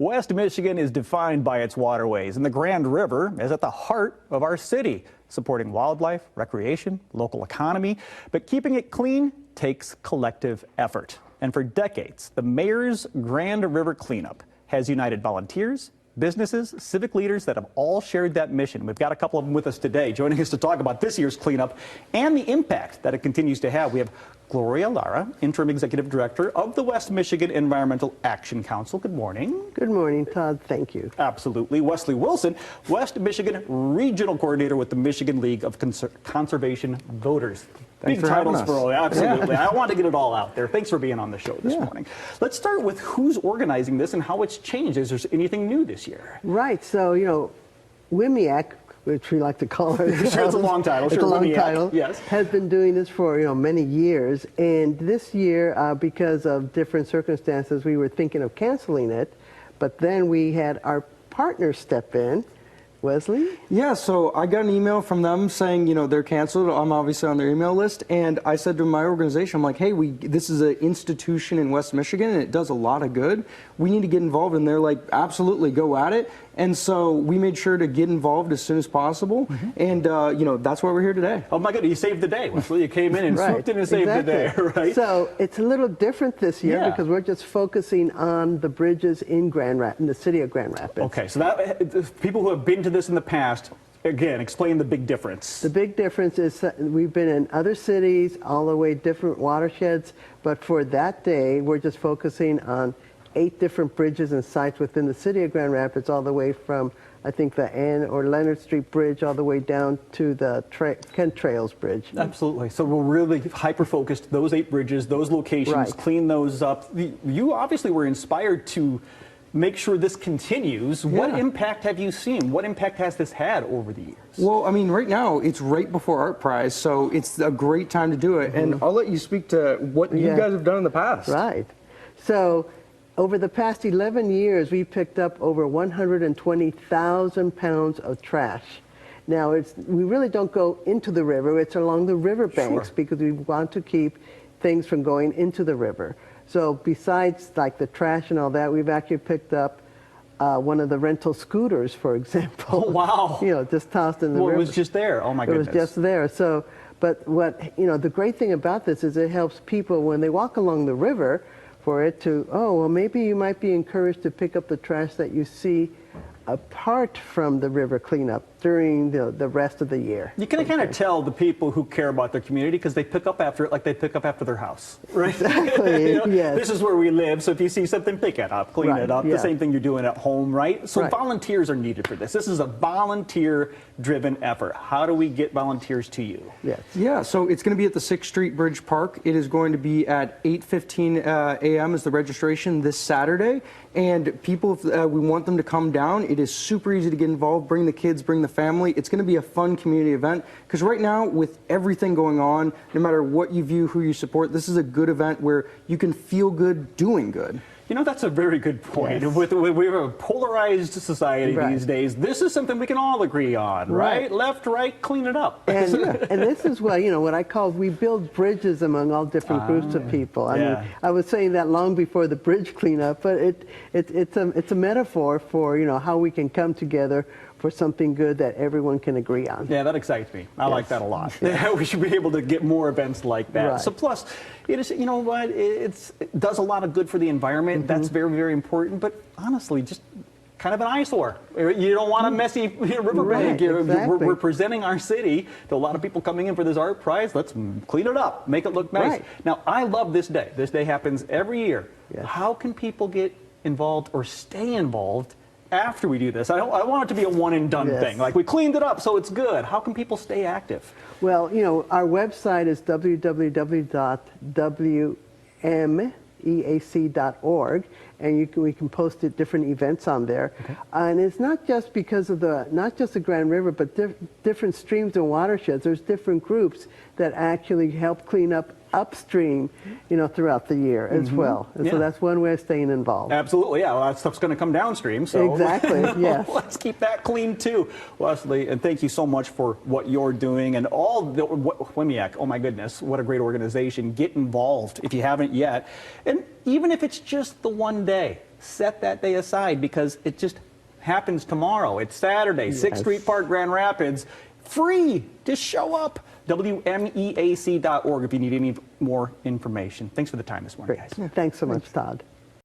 West Michigan is defined by its waterways, and the Grand River is at the heart of our city, supporting wildlife, recreation, local economy. But keeping it clean takes collective effort. And for decades, the mayor's Grand River Cleanup has united volunteers, businesses, civic leaders that have all shared that mission. We've got a couple of them with us today, joining us to talk about this year's cleanup and the impact that it continues to have. We have Gloria Lara, Interim Executive Director of the West Michigan Environmental Action Council. Good morning. Good morning, Todd. Thank you. Absolutely. Wesley Wilson, West Michigan Regional Coordinator with the Michigan League of Conservation Voters. Thanks Big for having titles us. for all. Absolutely. Yeah. I want to get it all out there. Thanks for being on the show this morning. Let's start with who's organizing this and how it's changed. Is there anything new this year? Right. So, WMIAC, which we like to call it. Sure, it's a long title. It's Sure, a long WMIAC, title. yes. Has been doing this for, many years. And this year, because of different circumstances, we were thinking of canceling it. But then we had our partners step in. Wesley? Yeah, so I got an email from them saying, they're canceled. I'm obviously on their email list. And I said to my organization, I'm like, hey, this is an institution in West Michigan, and it does a lot of good. We need to get involved. And they're like, absolutely, go at it. And so we made sure to get involved as soon as possible. And, that's why we're here today. Oh, my goodness, you saved the day, Wesley. You came in and swooped in and saved the day, right? So it's a little different this year because we're just focusing on the bridges in in the city of Grand Rapids. Okay, so that people who have been to this in the past, again, explain the big difference. The big difference is that we've been in other cities, all the way different watersheds, but for that day, we're just focusing on 8 different bridges and sites within the city of Grand Rapids, all the way from, I think, the Ann or Leonard Street Bridge, all the way down to the Kent Trails Bridge. Absolutely. So we're really hyper-focused, those 8 bridges, those locations, clean those up. You obviously were inspired to make sure this continues. What impact have you seen? What impact has this had over the years? Well, I mean, right now, it's right before Art Prize, so it's a great time to do it. And I'll let you speak to what you guys have done in the past. Right. So over the past 11 years, we picked up over 120,000 pounds of trash. Now, we really don't go into the river. It's along the river banks because we want to keep things from going into the river. So besides like the trash and all that, we've actually picked up one of the rental scooters, for example. Oh, wow. Just tossed in the river. It was just there. Oh, my goodness. It was just there. So, but what, the great thing about this is it helps people when they walk along the river for it to, well, maybe you might be encouraged to pick up the trash that you see apart from the river cleanup during the rest of the year. You can kind of tell the people who care about their community because they pick up after it like they pick up after their house, right? Exactly, yes. This is where we live, so if you see something, pick it up, clean it up. The same thing you're doing at home, right? So volunteers are needed for this. This is a volunteer-driven effort. How do we get volunteers to you? Yes. Yeah, so it's going to be at the 6th Street Bridge Park. It is going to be at 8:15 a.m. is the registration this Saturday. And people, if we want them to come down, it is super easy to get involved. Bring the kids, bring the family. It's going to be a fun community event because right now, with everything going on, no matter what you view, who you support, this is a good event where you can feel good doing good. That's a very good point. Yes. We have a polarized society these days. This is something we can all agree on, right? Left, right, clean it up. And this is what, what I call, we build bridges among all different groups of people. I mean, I was saying that long before the bridge cleanup, but it's a metaphor for, how we can come together for something good that everyone can agree on. Yeah, that excites me. I like that a lot. We should be able to get more events like that. So plus, it is, it does a lot of good for the environment. That's very, very important. But honestly, just kind of an eyesore. You don't want a messy riverbank. We're presenting our city to a lot of people coming in for this art prize. Let's clean it up, make it look nice. Now, I love this day. This day happens every year. How can people get involved or stay involved after we do this? I want it to be a one-and-done thing. Like, we cleaned it up, so it's good. How can people stay active? Well, our website is www.wmeac.org, and we can post different events on there. And it's not just because of not just the Grand River, but different streams and watersheds. There's different groups that actually help clean up upstream, throughout the year as well. And so that's one way of staying involved. Absolutely, yeah. Well, that stuff's going to come downstream, so exactly, yes. Let's keep that clean too, Wesley. And thank you so much for what you're doing and all the WMIAC. Oh my goodness, what a great organization! Get involved if you haven't yet, and even if it's just the one day. day. Set that day aside because it just happens tomorrow. It's Saturday, 6th Street Park, Grand Rapids. Free. Just show up. WMEAC.org if you need any more information. Thanks for the time this morning, guys. Thanks so much, Todd.